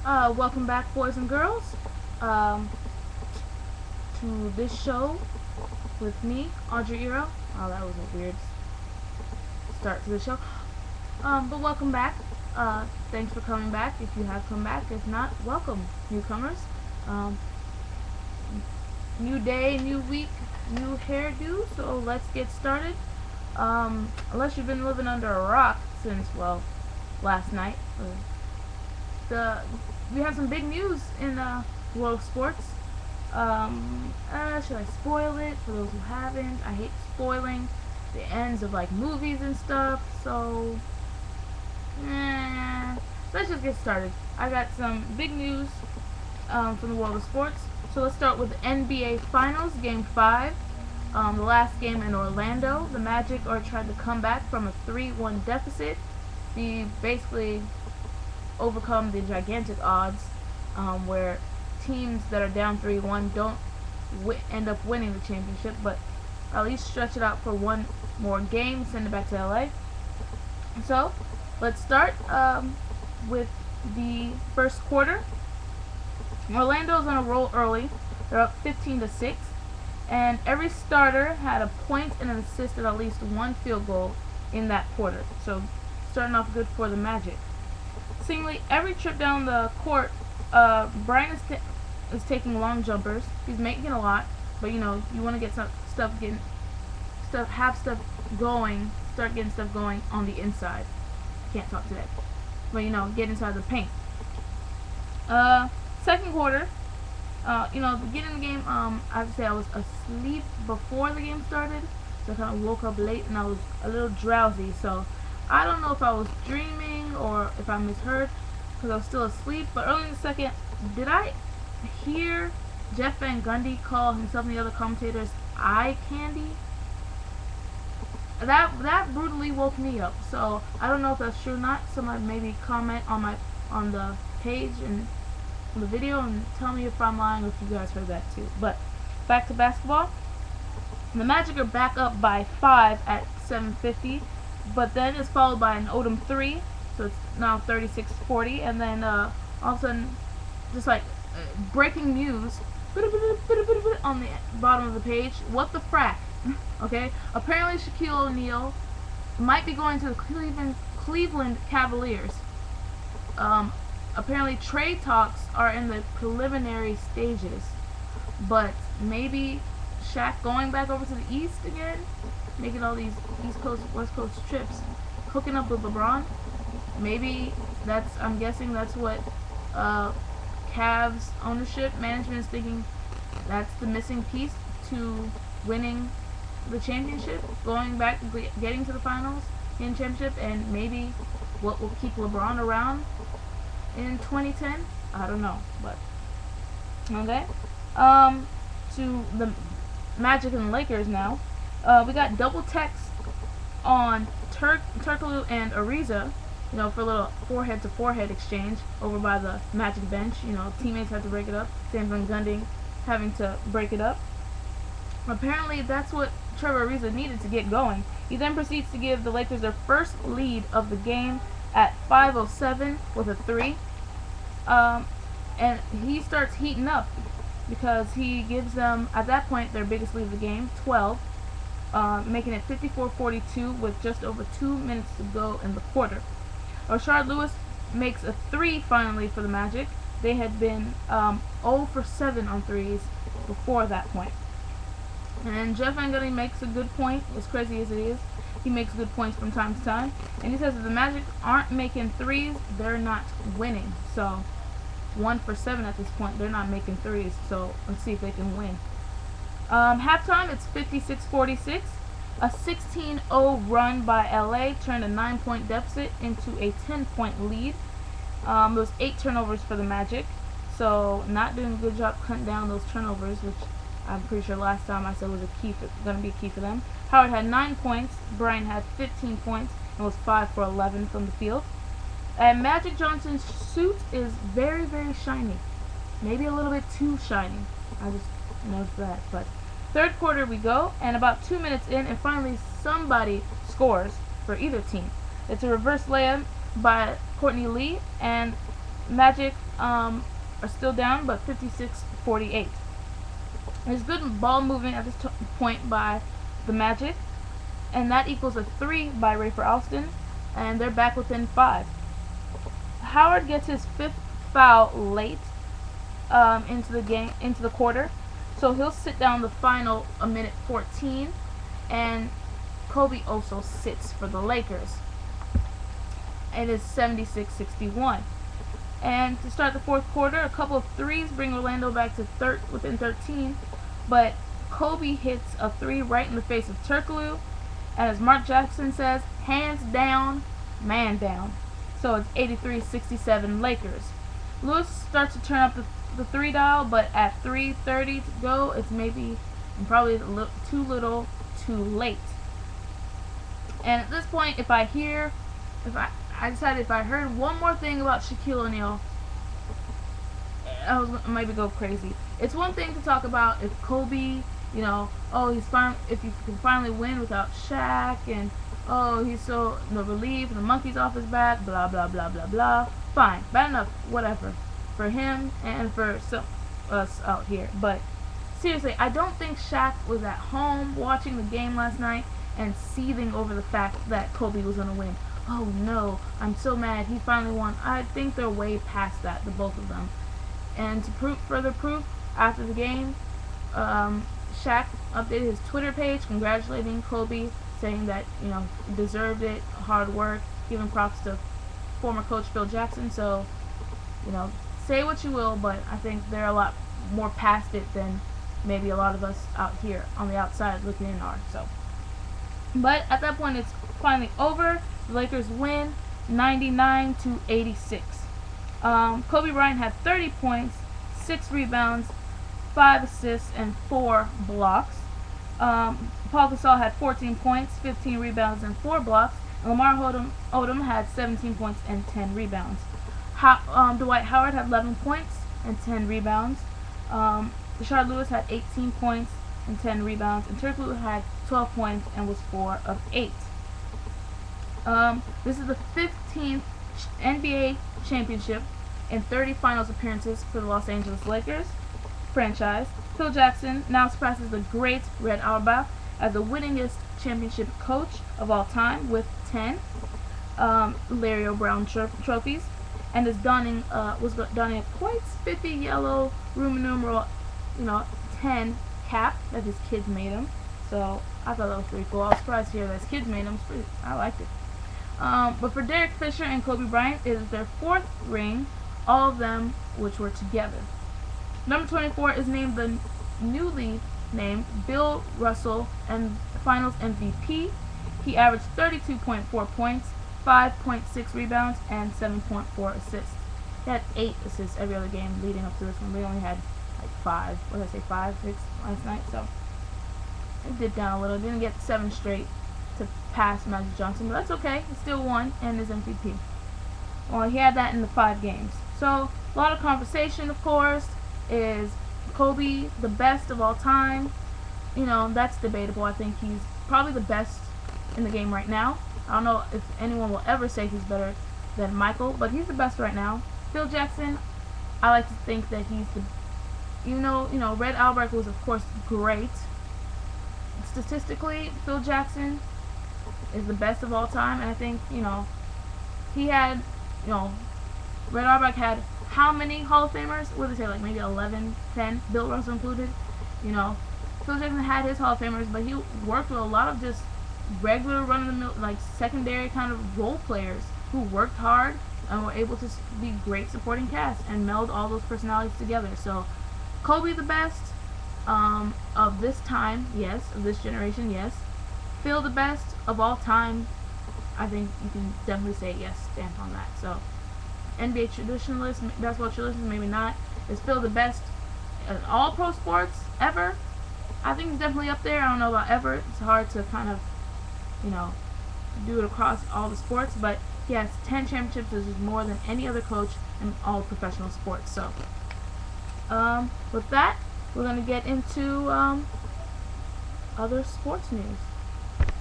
Welcome back, boys and girls, um, to this show with me, Camerareadyornot. Oh, that was a weird start to the show. But welcome back. Thanks for coming back. If you have come back, if not, welcome, newcomers. Um, New day, new week, new hairdo. So let's get started. Unless you've been living under a rock since last night. We have some big news in world of sports. Should I spoil it for those who haven't? I hate spoiling the ends of movies and stuff. So, let's just get started. I got some big news from the world of sports. So let's start with the NBA Finals, Game 5. The last game in Orlando. The Magic are trying to come back from a 3-1 deficit. They basically overcome the gigantic odds where teams that are down 3-1 don't end up winning the championship, but at least stretch it out for one more game, send it back to LA. So let's start with the first quarter. Orlando's on a roll early. They're up 15-6, and every starter had a point and an assist and at least one field goal in that quarter. So starting off good for the Magic. Seemingly every trip down the court, Brian is taking long jumpers. He's making a lot, but you want to get start getting stuff going on the inside. Can't talk today, but get inside the paint. Second quarter, the beginning of the game, I have to say I was asleep before the game started, so I kind of woke up late and I was a little drowsy. So I don't know if I was dreaming or if I misheard because I was still asleep. But early in the second, did I hear Jeff Van Gundy call himself and the other commentators eye candy? That brutally woke me up. So I don't know if that's true or not. Somebody maybe comment on the page and on the video and tell me if I'm lying or if you guys heard that too. But back to basketball. The Magic are back up by 5 at 7:50. But then it's followed by an Odom 3, so it's now 36-40, and then all of a sudden, just breaking news on the bottom of the page. What the frack? Okay, apparently Shaquille O'Neal might be going to the Cleveland Cavaliers. Apparently trade talks are in the preliminary stages, but maybe Shaq going back over to the East again, making all these East Coast, West Coast trips, hooking up with LeBron. Maybe I'm guessing that's what Cavs ownership, management is thinking that's the missing piece to winning the championship, going back, getting to the finals, in championship, and maybe what will keep LeBron around in 2010. I don't know, but okay. To the Magic and Lakers now. We got double text on Turkoglu and Ariza, for a little forehead-to-forehead exchange over by the Magic bench. Teammates had to break it up. Same from Gundy having to break it up. Apparently, that's what Trevor Ariza needed to get going. He then proceeds to give the Lakers their first lead of the game at 5:07 with a 3. And he starts heating up because he gives them, at that point, their biggest lead of the game, 12. Making it 54-42 with just over 2 minutes to go in the quarter. Rashard Lewis makes a 3 finally for the Magic. They had been 0 for 7 on threes before that point. And Jeff Van Gundy makes a good point, as crazy as it is. He makes good points from time to time. And he says if the Magic aren't making threes, they're not winning. So 1 for 7 at this point, they're not making threes. So let's see if they can win. Halftime, it's 56-46. A 16-0 run by LA turned a 9-point deficit into a 10-point lead. There was 8 turnovers for the Magic, so not doing a good job cutting down those turnovers, which I'm pretty sure last time I said was going to be a key for them. Howard had 9 points, Brian had 15 points, and was 5 for 11 from the field. And Magic Johnson's suit is very, very shiny. Maybe a little bit too shiny. I just noticed that, but third quarter we go, and about 2 minutes in, and finally somebody scores for either team. It's a reverse layup by Courtney Lee, and Magic are still down, but 56-48. There's good ball movement at this point by the Magic, and that equals a 3 by Rafer Alston, and they're back within 5. Howard gets his 5th foul late into the quarter, so he'll sit down the final a minute 14, and Kobe also sits for the Lakers. It is 76-61. And to start the 4th quarter, a couple of threes bring Orlando back to within 13, but Kobe hits a 3 right in the face of Turkoglu, and as Mark Jackson says, hands down, man down. So it's 83-67 Lakers. Lewis starts to turn up the 3 dial, but at 3:30 to go, it's maybe probably too little, too late. And at this point, I decided if I heard one more thing about Shaquille O'Neal, I was maybe go crazy. It's one thing to talk about if Kobe, if you can finally win without Shaq, and he's so relieved, the monkey's off his back, blah blah blah blah blah. Fine, bad enough, whatever, for him and for us out here. But seriously, I don't think Shaq was at home watching the game last night and seething over the fact that Kobe was gonna win. Oh no, I'm so mad, he finally won. I think they're way past that, the both of them. And to further proof, after the game, Shaq updated his Twitter page congratulating Kobe, saying that he deserved it, hard work, giving props to former coach Phil Jackson. So say what you will, but I think they're a lot more past it than maybe a lot of us out here on the outside looking in are. So, but at that point, it's finally over. The Lakers win 99-86. Kobe Bryant had 30 points, 6 rebounds, 5 assists, and 4 blocks. Paul Gasol had 14 points, 15 rebounds, and 4 blocks. And Lamar Odom had 17 points and 10 rebounds. Dwight Howard had 11 points and 10 rebounds. Rashard Lewis had 18 points and 10 rebounds. And Turkoglu had 12 points and was 4 of 8. This is the 15th NBA championship and 30 finals appearances for the Los Angeles Lakers franchise. Phil Jackson now surpasses the great Red Auerbach as the winningest championship coach of all time with 10 Larry O'Brien trophies, and was donning a quite spiffy yellow Roman numeral 10 cap that his kids made him. So I thought that was pretty cool. I was surprised to hear that his kids made him. I liked it. But for Derek Fisher and Kobe Bryant, it is their 4th ring, all of them which were together. Number 24 is named the newly named Bill Russell and Finals MVP. He averaged 32.4 points, 5.6 rebounds, and 7.4 assists. He had 8 assists every other game leading up to this one. We only had like 5. What did I say? 5, 6 last night. So it dipped down a little. Didn't get 7 straight to pass Magic Johnson, but that's okay. He still won and is MVP. Well, he had that in the 5 games. So a lot of conversation, of course. Is Kobe the best of all time? That's debatable. I think he's probably the best in the game right now. I don't know if anyone will ever say he's better than Michael, but he's the best right now. Phil Jackson, I like to think that he's Red Auerbach was of course great. Statistically, Phil Jackson is the best of all time, and I think he had Red Auerbach had how many Hall of Famers? What did they say, like maybe 11, 10, Bill Russell included? Phil Jackson had his Hall of Famers, but he worked with a lot of just regular run-of-the-mill, like secondary kind of role players who worked hard and were able to be great supporting cast and meld all those personalities together. So Kobe the best of this time, yes. Of this generation, yes. Phil the best of all time, I think you can definitely say yes, stamp on that. So NBA traditionalists, basketball traditionalists, maybe not. Is Phil the best in all pro sports ever? I think he's definitely up there. I don't know about ever. It's hard to kind of, do it across all the sports, but he has 10 championships, which is more than any other coach in all professional sports. So, with that, we're going to get into other sports news.